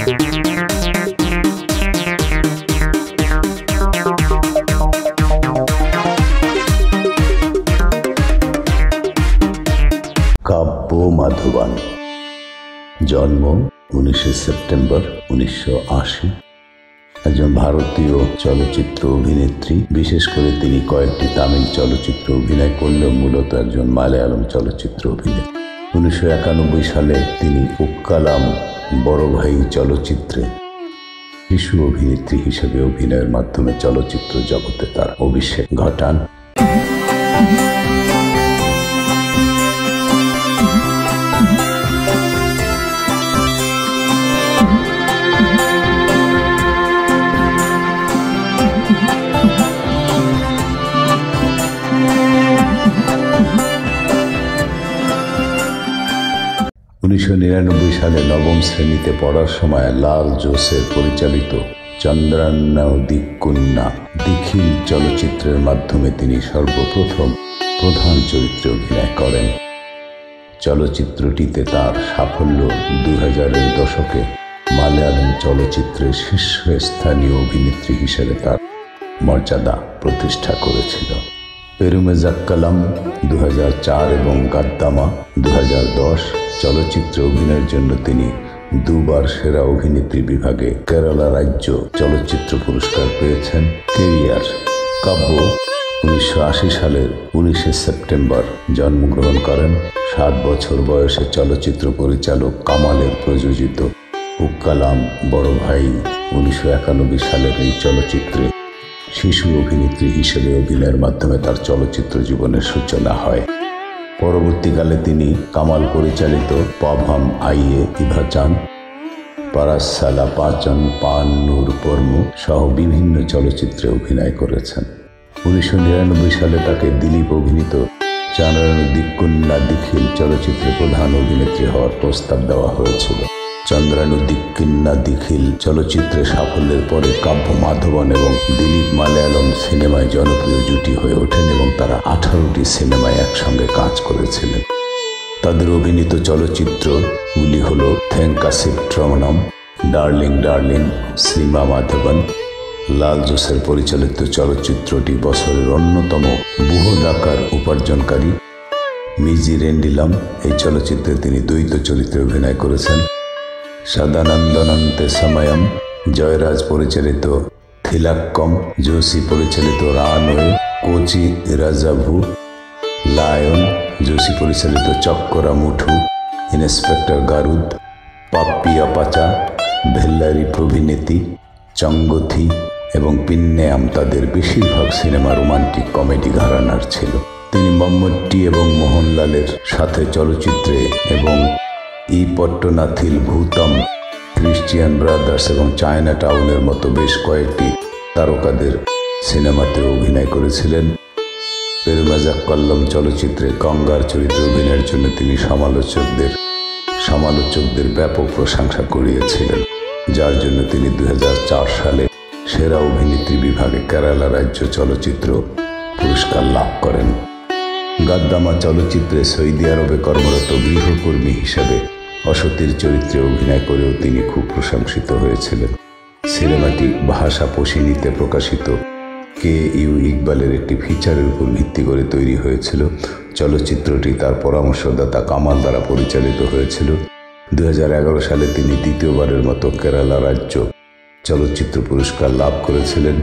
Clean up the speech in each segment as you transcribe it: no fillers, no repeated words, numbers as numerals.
কাব্য মাধবন। জন্ম 19 সেপ্টেম্বর 1980। একজন ভারতীয় চলচ্চিত্র অভিনেত্রী। বিশেষ করে তিনি কয়েকটি তামিল চলচ্চিত্রে অভিনয় করলেও মূলত একজন মালয়ালম চলচ্চিত্র অভিনেত্রী। 1991 সালে তিনি উক্কালাম বড় ভাই চলচ্চিত্রে শিশু অভিনেত্রী হিসেবে অভিনয়ের মাধ্যমে চলচ্চিত্র জগতে তার অভিষেক ঘটান। 1999 সালে নবম শ্রেণীতে পড়ার সময় লাল জোসের পরিচালিত চন্দ্রান্নদিক্কুন্না দিখিল চলচ্চিত্রের মাধ্যমে তিনি সর্বপ্রথম প্রধান চরিত্রে অভিনয় করেন। চলচ্চিত্রটিতে তার সাফল্য 2000-এর দশকে মালয়ালম চলচ্চিত্রের শীর্ষস্থানীয় অভিনেত্রী হিসেবে তার মর্যাদা প্রতিষ্ঠা করেছিল। পেরুমেজাক্কালাম 2004 এবং গাদ্দামা 2010 চলচ্চিত্রে অভিনয়ের জন্য তিনি দুবার সেরা অভিনেত্রী বিভাগে কেরালা রাজ্য চলচ্চিত্র পুরস্কার পেয়েছেন। কেরিয়ার। কাব্য 1980 সালের 19 সেপ্টেম্বর জন্মগ্রহণ করেন। 7 বছর বয়সে চলচ্চিত্র পরিচালক কামালের প্রযোজিত উক্কালাম বড় ভাই 1991 সালের এই চলচ্চিত্রে শিশু অভিনেত্রী হিসেবে অভিনয়ের মাধ্যমে তার চলচ্চিত্র জীবনের সূচনা হয়। পরবর্তীকালে তিনি কামাল পরিচালিত পাভাম আইয়ে ইভাচান, পারাসালা পাচন পান্নুর পর্ম সহ বিভিন্ন চলচ্চিত্রে অভিনয় করেছেন। 1999 সালে তাকে দিলীপ অভিনীত চন্দ্রান্নদিক্কুন্না দিখিল চলচ্চিত্রে প্রধান অভিনেত্রী হওয়ার প্রস্তাব দেওয়া হয়েছিল। চন্দ্রান্নদিক্কুন্না দিখিল চলচ্চিত্রে সাফল্যের পরে কাব্য মাধবন এবং দিলীপ মালয়ালম সিনেমায় জনপ্রিয় জুটি হয়ে ওঠেন এবং তারা 18টি সিনেমায় একসঙ্গে কাজ করেছিলেন। তাদের অভিনীত চলচ্চিত্রগুলি হল থেঙ্কাসিট্রমনম, ডার্লিং ডার্লিং, শ্রীমা মাধবন। লাল জোসের পরিচালিত চলচ্চিত্রটি বছরের অন্যতম বৃহদাকার উপার্জনকারী। মিজি রেন্ডিলাম এই চলচ্চিত্রে তিনি দ্বৈত চরিত্রে অভিনয় করেছেন। সদানন্দনন্তে সময়ম, জয়রাজ পরিচালিত থিলাক্কম, জোশী পরিচালিত রানওয়ে, কোচি রাজাভু, লায়ন, জোশী পরিচালিত চক্করা মুঠু, ইন্সপেক্টর গারুদ, পাপ্পিয়া পাচা, ভেল্লারি প্রভিনেতি, চঙ্গথি এবং পিন্নেয়াম তাদের বেশিরভাগ সিনেমা রোমান্টিক কমেডি ঘরানার ছিল। তিনি মম্মট্টি এবং মোহনলালের সাথে চলচ্চিত্রে এবং ই পট্টনাথিল ভূতম, ক্রিশ্চিয়ান ব্রাদার্স এবং চায়না টাউনের মতো বেশ কয়েকটি তারকাদের সিনেমাতে অভিনয় করেছিলেন। পেরুমেজাক্কালাম চলচ্চিত্রে গঙ্গার চরিত্রে অভিনয়ের জন্য তিনি সমালোচকদের ব্যাপক প্রশংসা কুড়িয়েছিলেন, যার জন্য তিনি 2004 সালে সেরা অভিনেত্রী বিভাগে কেরালা রাজ্য চলচ্চিত্র পুরস্কার লাভ করেন। গাদ্দামা চলচ্চিত্রে সৌদি আরবে কর্মরত গৃহকর্মী হিসাবে অসতীর চরিত্রে অভিনয় করেও তিনি খুব প্রশংসিত হয়েছিলেন। সিনেমাটি ভাষা পোশিনীতে প্রকাশিত KU ইকবালের একটি ফিচারের উপর ভিত্তি করে তৈরি হয়েছিল। চলচ্চিত্রটি তার পরামর্শদাতা কামাল দ্বারা পরিচালিত হয়েছিল। 2011 সালে তিনি দ্বিতীয়বারের মতো কেরালা রাজ্য চলচ্চিত্র পুরস্কার লাভ করেছিলেন।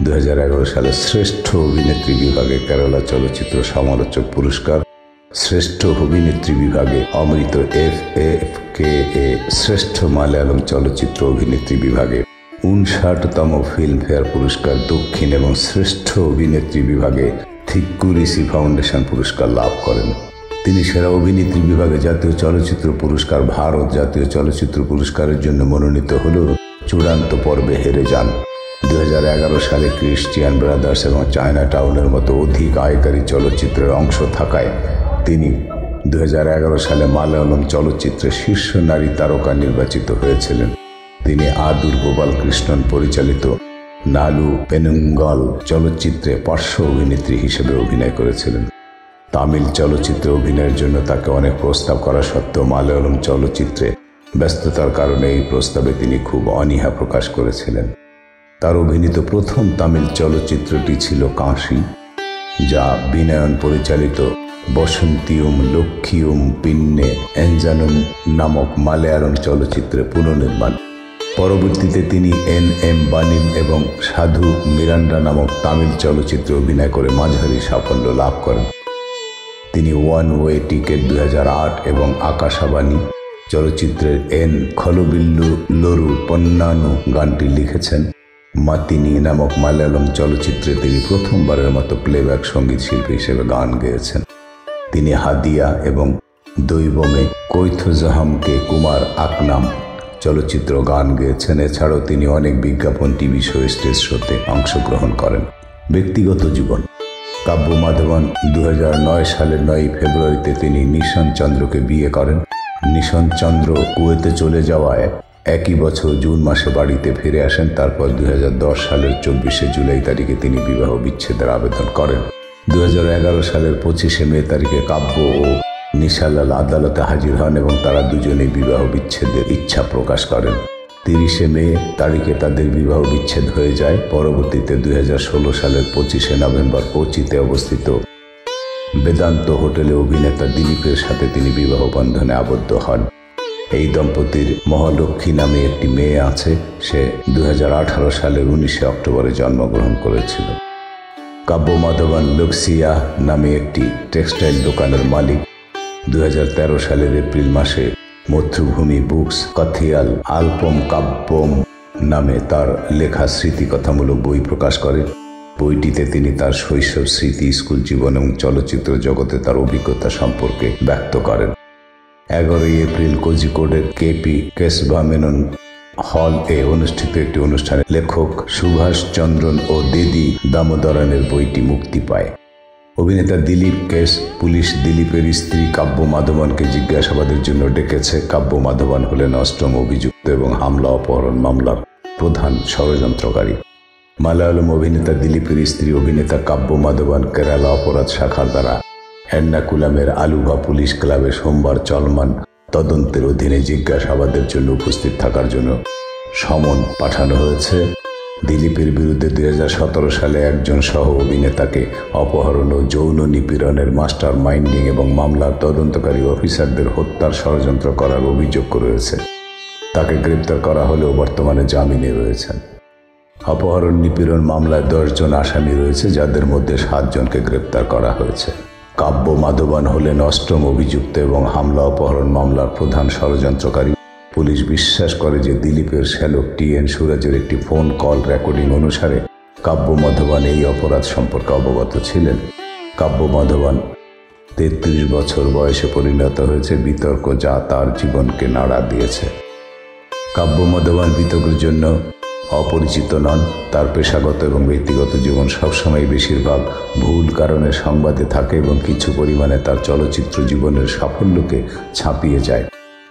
2011 সালে শ্রেষ্ঠ অভিনেত্রী বিভাগে কেরালা চলচ্চিত্র সমালোচক পুরস্কার, শ্রেষ্ঠ অভিনেত্রী বিভাগে অমৃত FFKA, শ্রেষ্ঠ মালয়ালম চলচ্চিত্র অভিনেত্রী বিভাগে 59তম ফিল্মফেয়ার পুরস্কার দক্ষিণ এবং শ্রেষ্ঠ অভিনেত্রী বিভাগে থিক্কুরিসি ফাউন্ডেশন পুরস্কার লাভ করেন। তিনি সেরা অভিনেত্রী বিভাগে জাতীয় চলচ্চিত্র পুরস্কার, ভারত জাতীয় চলচ্চিত্র পুরস্কারের জন্য মনোনীত হলেও চূড়ান্ত পর্বে হেরে যান। 2011 সালে ক্রিশ্চিয়ান ব্রাদার্স এবং চায়না টাউনের মতো অধিক আয়কারী চলচ্চিত্রের অংশ থাকায় তিনি 2011 সালে মালয়ালম চলচ্চিত্রে শীর্ষ নারী তারকা নির্বাচিত হয়েছিলেন। তিনি আদুর গোপালকৃষ্ণন পরিচালিত নালু পেনুঙ্গল চলচ্চিত্রে পার্শ্ব অভিনেত্রী হিসেবে অভিনয় করেছিলেন। তামিল চলচ্চিত্রে অভিনয়ের জন্য তাকে অনেক প্রস্তাব করা সত্ত্বেও মালয়ালম চলচ্চিত্রে ব্যস্ততার কারণে এই প্রস্তাবে তিনি খুব অনীহা প্রকাশ করেছিলেন। তার অভিনীত প্রথম তামিল চলচ্চিত্রটি ছিল কাশী, যা বিনয়ন পরিচালিত বসন্তিয়ম লক্ষ্মীয়ম পিন্নে এঞ্জানম নামক মালয়ালম চলচ্চিত্রে পুনর্নির্মাণ। পরবর্তীতে তিনি এন.এম. বানিম এবং সাধু মিরান্ডা নামক তামিল চলচ্চিত্রে অভিনয় করে মাঝারি সাফল্য লাভ করেন। তিনি ওয়ান ওয়ে টিকেট 2008 এবং আকাশাবাণী চলচ্চিত্রের এন খলবিল্লু লোরু পন্নানু গানটি লিখেছেন। মাতিনি নামক মালয়ালম চলচ্চিত্রে তিনি প্রথমবারের মতো প্লেব্যাক সঙ্গীত শিল্পী হিসেবে গান গেয়েছেন। তিনি হাদিয়া এবং দৈবমে কৈথজাহামকে কুমার আকনাম চলচ্চিত্র গান গেয়েছেন। এছাড়াও তিনি অনেক বিজ্ঞাপন, টিভি শো, স্টেজ শোতে অংশগ্রহণ করেন। ব্যক্তিগত জীবন। কাব্য মাধবন 2009 সালের 9 ফেব্রুয়ারিতে তিনি নিশান চন্দ্রকে বিয়ে করেন। নিশান চন্দ্র কুয়েতে চলে যাওয়ায় একই বছর জুন মাসে বাড়িতে ফিরে আসেন। তারপর 2010 সালের 24 জুলাই তারিখে তিনি বিবাহ বিচ্ছেদের আবেদন করেন। 2011 সালের 25 মে তারিখে কাব্য ও নিশালাল আদালতে হাজির হন এবং তারা দুজনেই বিবাহ বিচ্ছেদের ইচ্ছা প্রকাশ করেন। 30 মে তারিখে তাদের বিবাহ বিচ্ছেদ হয়ে যায়। পরবর্তীতে 2016 সালের 25 নভেম্বর কোচিতে অবস্থিত বেদান্ত হোটেলে অভিনেতা দিলীপের সাথে তিনি বিবাহ বন্ধনে আবদ্ধ হন। এই দম্পতির মহালক্ষ্মী নামে একটি মেয়ে আছে। সে 2018 সালের 19 অক্টোবরে জন্মগ্রহণ করেছিল। কাব্য মাধবন লক্সিয়া নামে একটি টেক্সটাইল দোকানের মালিক। 2013 সালের এপ্রিল মাসে মথ্রুভূমি বুকস কথিয়াল আলপম কাব্যম নামে তার লেখা স্মৃতিকথামূলক বই প্রকাশ করে। বইটিতে তিনি তার শৈশব স্মৃতি, স্কুল জীবন এবং চলচ্চিত্র জগতে তার অভিজ্ঞতা সম্পর্কে ব্যক্ত করেন। 11 এপ্রিল কোজিকোডের কেপি কেশভা মেনন হল এ অনুষ্ঠিত একটি অনুষ্ঠানে লেখক সুভাষ চন্দ্রন ও দেদি দামোদরনের বইটি মুক্তি পায়। অভিনেতা দিলীপ কেস পুলিশ দিলীপের স্ত্রী কাব্য মাধবনকে জিজ্ঞাসাবাদের জন্য ডেকেছে। কাব্য মাধবন হলেন 8ম অভিযুক্ত এবং হামলা অপহরণ মামলার প্রধান ষড়যন্ত্রকারী। মালয়ালম অভিনেতা দিলীপের স্ত্রী অভিনেতা কাব্য মাধবন কেরালা অপরাধ শাখার দ্বারা এর্নাকুলামের আলুভা পুলিশ ক্লাবে সোমবার চলমান তদন্তের অধীনে জিজ্ঞাসাবাদের জন্য উপস্থিত থাকার জন্য সমন পাঠানো হয়েছে। দিলীপের বিরুদ্ধে 2017 সালে একজন সহ অভিনেতাকে অপহরণ ও যৌন নিপীড়নের মাস্টার মাইন্ডিং এবং মামলার তদন্তকারী অফিসারদের হত্যার ষড়যন্ত্র করার অভিযোগ রয়েছে। তাকে গ্রেপ্তার করা হলেও বর্তমানে জামিনে রয়েছেন। অপহরণ নিপীড়ন মামলায় 10 জন আসামি রয়েছে, যাদের মধ্যে 7 জনকে গ্রেপ্তার করা হয়েছে। কাব্য মাধবন হলেন 8ম অভিযুক্ত এবং হামলা অপহরণ মামলার প্রধান ষড়যন্ত্রকারী। পুলিশ বিশ্বাস করে যে দিলীপের শ্যালক টি.এন. সুরাজের একটি ফোন কল রেকর্ডিং অনুসারে কাব্য মাধবন এই অপরাধ সম্পর্কে অবগত ছিলেন। কাব্য মাধবন 33 বছর বয়সে পরিণত হয়েছে, বিতর্ক যা তার জীবনকে নাড়া দিয়েছে। কাব্য মাধবন বিতর্কের জন্য অপরিচিত নন। তার পেশাগত এবং ব্যক্তিগত জীবন সবসময় বেশিরভাগ ভুল কারণে সংবাদে থাকে এবং কিছু পরিমাণে তার চলচ্চিত্র জীবনের সাফল্যকে ছাপিয়ে যায়।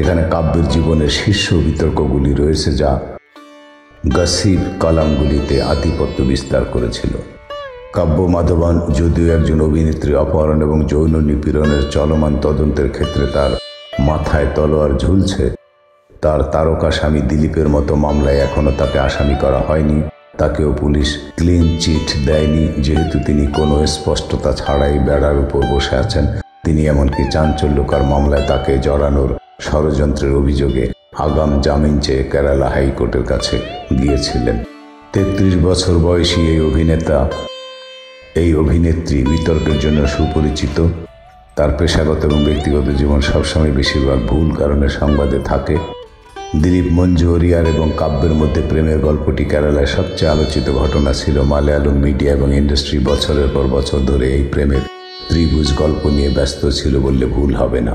এখানে কাব্যের জীবনের শীর্ষ বিতর্কগুলি রয়েছে, যা গসিপ কলামগুলিতে আধিপত্য বিস্তার করেছিল। কাব্য মাধবন যদিও একজন অভিনেত্রী, অপহরণ এবং যৌন নিপীড়নের চলমান তদন্তের ক্ষেত্রে তার মাথায় তলোয়ার ঝুলছে। তার তারকা স্বামী দিলীপের মতো মামলায় এখনও তাকে আসামি করা হয়নি। তাকেও পুলিশ ক্লিন চিট দেয়নি, যেহেতু তিনি কোনো স্পষ্টতা ছাড়াই বেড়ার উপর বসে আছেন। তিনি এমনকি চাঞ্চল্যকর মামলায় তাকে জড়ানোর ষড়যন্ত্রের অভিযোগে আগাম জামিন চেয়ে কেরালা হাইকোর্টের কাছে গিয়েছিলেন। 33 বছর বয়সী এই অভিনেত্রী বিতর্কের জন্য সুপরিচিত। তার পেশাগত এবং ব্যক্তিগত জীবন সবসময় বেশিরভাগ ভুল কারণে সংবাদে থাকে। দিলীপ, মঞ্জু হরিয়ার এবং কাব্যের মধ্যে প্রেমের গল্পটি কেরালায় সবচেয়ে আলোচিত ঘটনা ছিল। মালয়ালম মিডিয়া এবং ইন্ডাস্ট্রি বছরের পর বছর ধরে এই প্রেমের ত্রিভুজ গল্প নিয়ে ব্যস্ত ছিল বললে ভুল হবে না।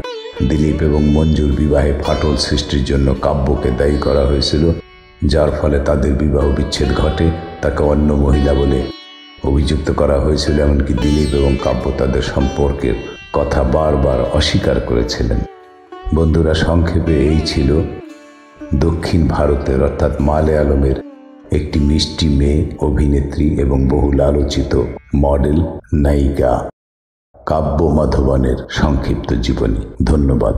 দিলীপ এবং মঞ্জুর বিবাহে ফাটল সৃষ্টির জন্য কাব্যকে দায়ী করা হয়েছিল, যার ফলে তাদের বিবাহ বিচ্ছেদ ঘটে। তাকে অন্য মহিলা বলে অভিযুক্ত করা হয়েছিল, এমনকি দিলীপ এবং কাব্য তাদের সম্পর্কের কথা বারবার অস্বীকার করেছিলেন। বন্ধুরা, সংক্ষেপে এই ছিল দক্ষিণ ভারতের অর্থাৎ মালয়ালমের একটি মিষ্টি মেয়ে অভিনেত্রী এবং বহুল আলোচিত মডেল নায়িকা কাব্য মাধবনের সংক্ষিপ্ত জীবনী। ধন্যবাদ।